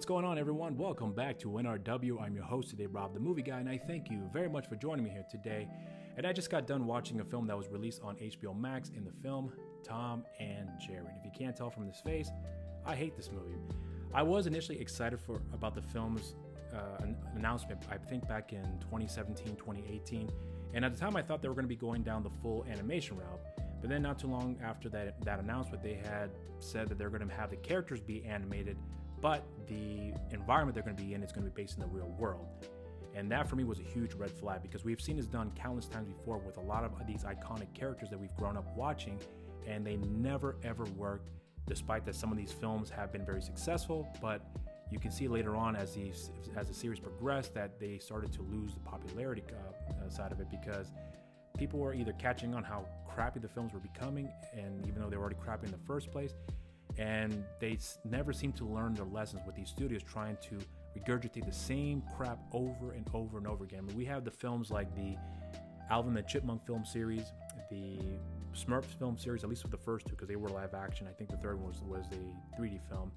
What's going on, everyone? Welcome back to NRW. I'm your host today, Rob, the movie guy, and I thank you very much for joining me here today. And I just got done watching a film that was released on HBO Max. In the film, Tom and Jerry. And if you can't tell from this face, I hate this movie. I was initially excited about the film's announcement, I think back in 2017, 2018. And at the time, I thought they were going to be going down the full animation route. But then not too long after that announcement, they had said that they're going to have the characters be animated, but the environment they're going to be in is going to be based in the real world. And that for me was a huge red flag, because we've seen this done countless times before with a lot of these iconic characters that we've grown up watching, and they never ever worked, despite that some of these films have been very successful. But you can see later on as the series progressed that they started to lose the popularity side of it, because people were either catching on how crappy the films were becoming, and even though they were already crappy in the first place, and they never seemed to learn their lessons with these studios trying to regurgitate the same crap over and over and over again. I mean, we have the films like the Alvin the Chipmunk film series, the Smurfs film series, at least with the first two, because they were live action. I think the third one was a 3D film.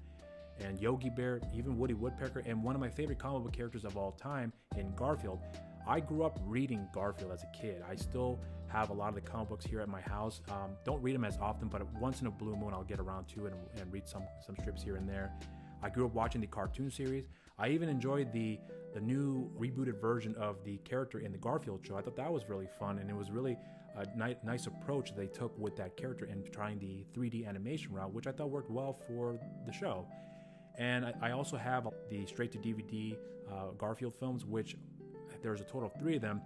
And Yogi Bear, even Woody Woodpecker, and one of my favorite comic book characters of all time in Garfield. I grew up reading Garfield as a kid. I still have a lot of the comic books here at my house. Don't read them as often, but once in a blue moon I'll get around to it and read some strips here and there. I grew up watching the cartoon series. I even enjoyed the new rebooted version of the character in the Garfield show. I thought that was really fun, and it was really a nice approach they took with that character and trying the 3D animation route, which I thought worked well for the show. And I also have the straight-to-DVD Garfield films, which there's a total of 3 of them.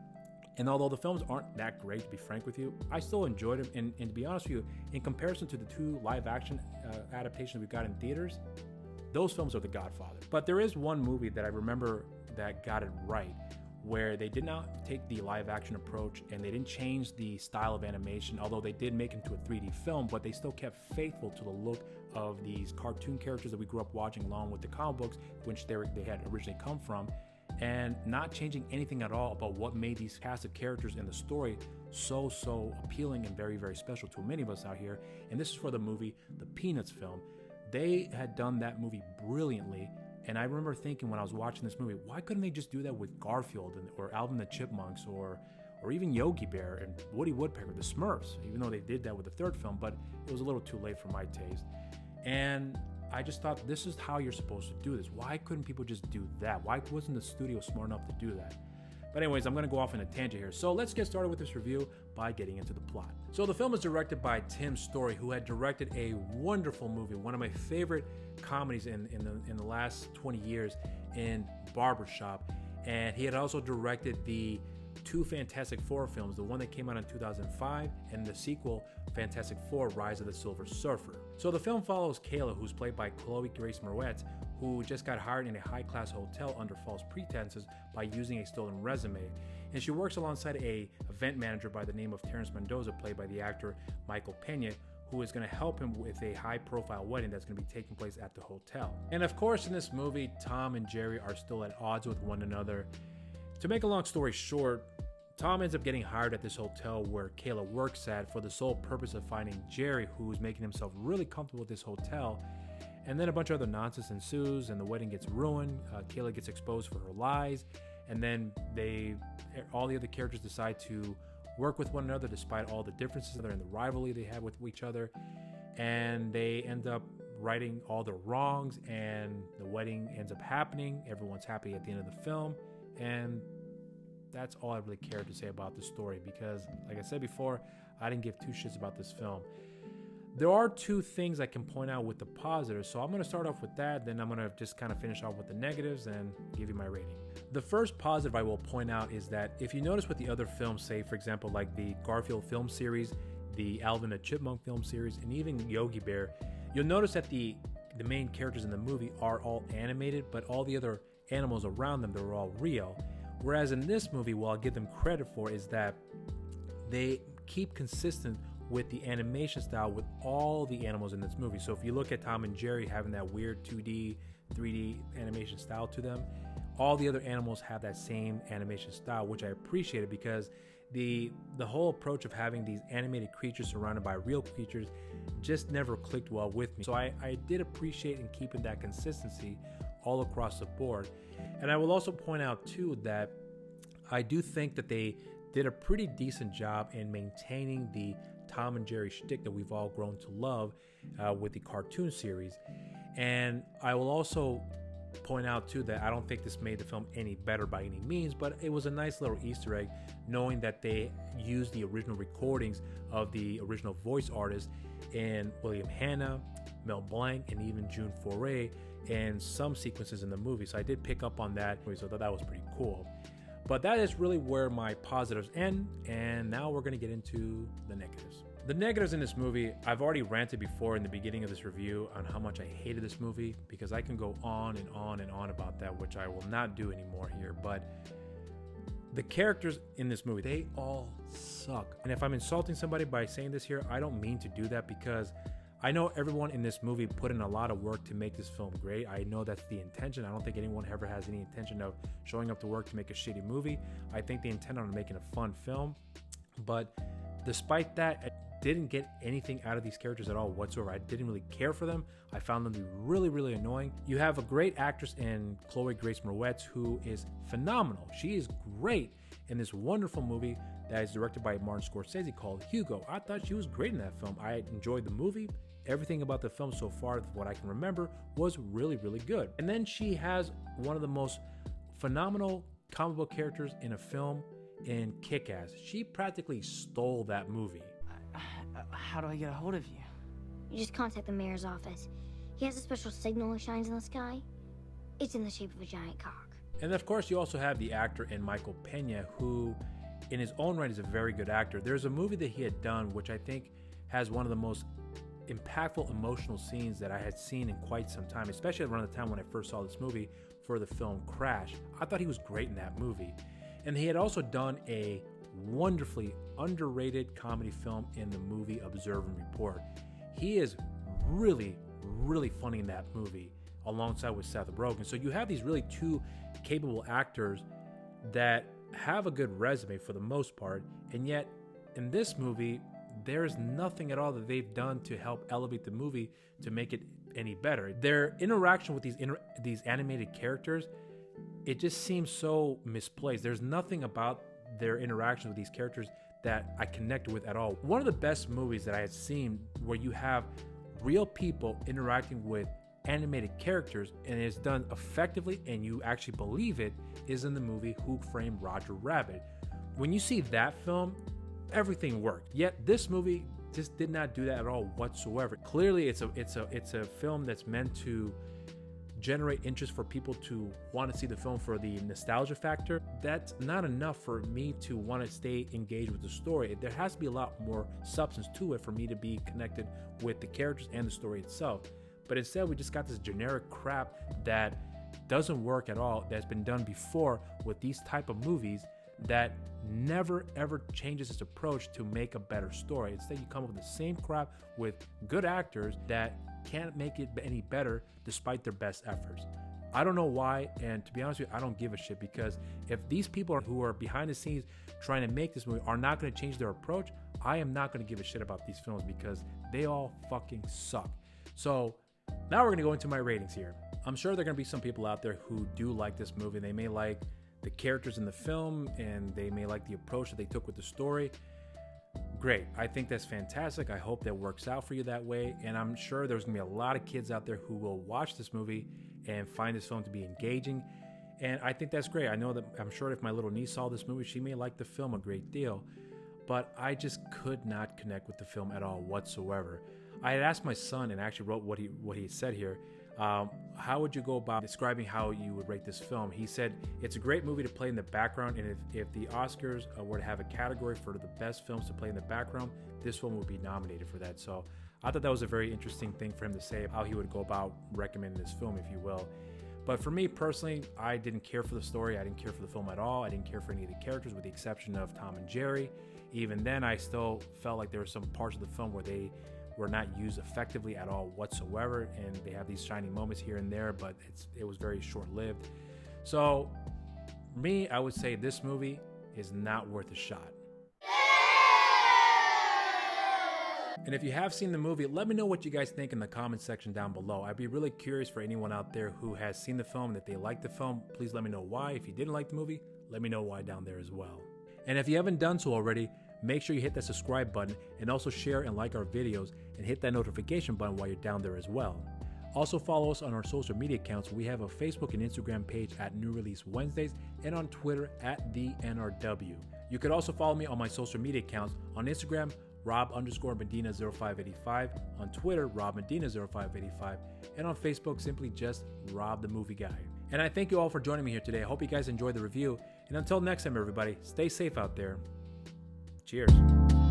And although the films aren't that great, to be frank with you, I still enjoyed them. And to be honest with you, in comparison to the 2 live-action adaptations we got in theaters, those films are the Godfather. But there is one movie that I remember that got it right, where they did not take the live-action approach and they didn't change the style of animation, although they did make it into a 3D film, but they still kept faithful to the look of these cartoon characters that we grew up watching along with the comic books, which they had originally come from, and not changing anything at all about what made these cast of characters and the story so appealing and very, very special to many of us out here. And this is for the movie, the Peanuts film. They had done that movie brilliantly. And I remember thinking when I was watching this movie, why couldn't they just do that with Garfield or Alvin the Chipmunks or even Yogi Bear and Woody Woodpecker, the Smurfs, even though they did that with the third film, but it was a little too late for my taste. And I just thought, this is how you're supposed to do this. Why couldn't people just do that? Why wasn't the studio smart enough to do that? But anyways, I'm going to go off on a tangent here. So let's get started with this review by getting into the plot. So the film is directed by Tim Story, who had directed a wonderful movie, one of my favorite comedies in the last 20 years, in Barbershop. And he had also directed the 2 Fantastic Four films, the one that came out in 2005 and the sequel, Fantastic Four: Rise of the Silver Surfer. So the film follows Kayla, who's played by Chloe Grace Moretz, who just got hired in a high-class hotel under false pretenses by using a stolen resume. And she works alongside a event manager by the name of Terrence Mendoza, played by the actor Michael Pena, who is going to help him with a high-profile wedding that's going to be taking place at the hotel. And of course, in this movie, Tom and Jerry are still at odds with one another. To make a long story short, Tom ends up getting hired at this hotel where Kayla works at for the sole purpose of finding Jerry, who's making himself really comfortable with this hotel. And then a bunch of other nonsense ensues and the wedding gets ruined. Kayla gets exposed for her lies. And then all the other characters decide to work with one another despite all the differences and the rivalry they have with each other. And they end up righting all the wrongs, and the wedding ends up happening. Everyone's happy at the end of the film. And that's all I really care to say about the story, because like I said before, I didn't give 2 shits about this film. There are 2 things I can point out with the positives, so I'm going to start off with that, then I'm going to just kind of finish off with the negatives and give you my rating. The first positive I will point out is that if you notice with the other films, say for example like the Garfield film series, the Alvin the Chipmunk film series, and even Yogi Bear, you'll notice that the main characters in the movie are all animated, but all the other animals around them, they're all real. Whereas in this movie, what I'll give them credit for is that they keep consistent with the animation style with all the animals in this movie. So if you look at Tom and Jerry having that weird 2D, 3D animation style to them, all the other animals have that same animation style, which I appreciated, because the whole approach of having these animated creatures surrounded by real creatures just never clicked well with me. So I did appreciate in keeping that consistency all across the board. And I will also point out too that I do think that they did a pretty decent job in maintaining the Tom and Jerry shtick that we've all grown to love with the cartoon series. And I will also point out too that I don't think this made the film any better by any means, but it was a nice little Easter egg knowing that they used the original recordings of the original voice artists in William Hanna, Mel Blanc, and even June Foray in some sequences in the movie. So I did pick up on that, so that was pretty cool. But that is really where my positives end, and now we're going to get into the negatives. The negatives in this movie, I've already ranted before in the beginning of this review on how much I hated this movie, because I can go on and on and on about that, which I will not do anymore here. But the characters in this movie, they all suck. And if I'm insulting somebody by saying this here, I don't mean to do that, because I know everyone in this movie put in a lot of work to make this film great. I know that's the intention. I don't think anyone ever has any intention of showing up to work to make a shitty movie. I think they intend on making a fun film. But despite that, I didn't get anything out of these characters at all whatsoever. I didn't really care for them. I found them to be really, really annoying. You have a great actress in Chloe Grace Moretz who is phenomenal. She is great in this wonderful movie that is directed by Martin Scorsese called Hugo. I thought she was great in that film. I enjoyed the movie. Everything about the film so far, what I can remember, was really, really good. And then she has one of the most phenomenal comic book characters in a film in Kick-Ass. She practically stole that movie. How do I get a hold of you? You just contact the mayor's office. He has a special signal that shines in the sky. It's in the shape of a giant cock. And of course, you also have the actor in Michael Pena, who in his own right is a very good actor. There's a movie that he had done, which I think has one of the most impactful emotional scenes that I had seen in quite some time, especially around the time when I first saw this movie for the film Crash. I thought he was great in that movie. And he had also done a wonderfully underrated comedy film in the movie Observe and Report. He is really, really funny in that movie alongside with Seth Rogen. So you have these really two capable actors that have a good resume for the most part, and yet in this movie there's nothing at all that they've done to help elevate the movie to make it any better. Their interaction with these animated characters, it just seems so misplaced. There's nothing about their interaction with these characters that I connected with at all. One of the best movies that I had seen where you have real people interacting with animated characters and it's done effectively and you actually believe it is in the movie Who Framed Roger Rabbit. When you see that film, everything worked. Yet this movie just did not do that at all whatsoever. Clearly, it's a film that's meant to generate interest for people to want to see the film for the nostalgia factor. That's not enough for me to want to stay engaged with the story. There has to be a lot more substance to it for me to be connected with the characters and the story itself. But instead, we just got this generic crap that doesn't work at all, that's been done before with these type of movies that never ever changes its approach to make a better story. Instead, you come up with the same crap with good actors that can't make it any better despite their best efforts. I don't know why, and to be honest with you, I don't give a shit, because if these people who are behind the scenes trying to make this movie are not going to change their approach, I am not going to give a shit about these films because they all fucking suck. So now we're going to go into my ratings here. I'm sure there are going to be some people out there who do like this movie. They may like the characters in the film and they may like the approach that they took with the story. Great. I think that's fantastic. I hope that works out for you that way. And I'm sure there's going to be a lot of kids out there who will watch this movie and find this film to be engaging. And I think that's great. I'm sure if my little niece saw this movie, she may like the film a great deal. But I just could not connect with the film at all whatsoever. I had asked my son and actually wrote what he said here. How would you go about describing how you would rate this film? He said, it's a great movie to play in the background, and if the Oscars were to have a category for the best films to play in the background, this one would be nominated for that. So I thought that was a very interesting thing for him to say, how he would go about recommending this film, if you will. But for me personally, I didn't care for the story. I didn't care for the film at all. I didn't care for any of the characters with the exception of Tom and Jerry. Even then, I still felt like there were some parts of the film where they were not used effectively at all whatsoever, and they have these shining moments here and there, but it was very short-lived. So me, I would say this movie is not worth a shot. And if you have seen the movie, let me know what you guys think in the comment section down below. I'd be really curious for anyone out there who has seen the film, that they liked the film. Please let me know why. If you didn't like the movie, let me know why down there as well. And if you haven't done so already, make sure you hit that subscribe button and also share and like our videos and hit that notification button while you're down there as well. Also follow us on our social media accounts. We have a Facebook and Instagram page at New Release Wednesdays and on Twitter at the NRW. You could also follow me on my social media accounts on Instagram, Rob_Medina0585, on Twitter, RobMedina0585, and on Facebook, simply just Rob the Movie Guy. And I thank you all for joining me here today. I hope you guys enjoyed the review. And until next time, everybody, stay safe out there. Cheers.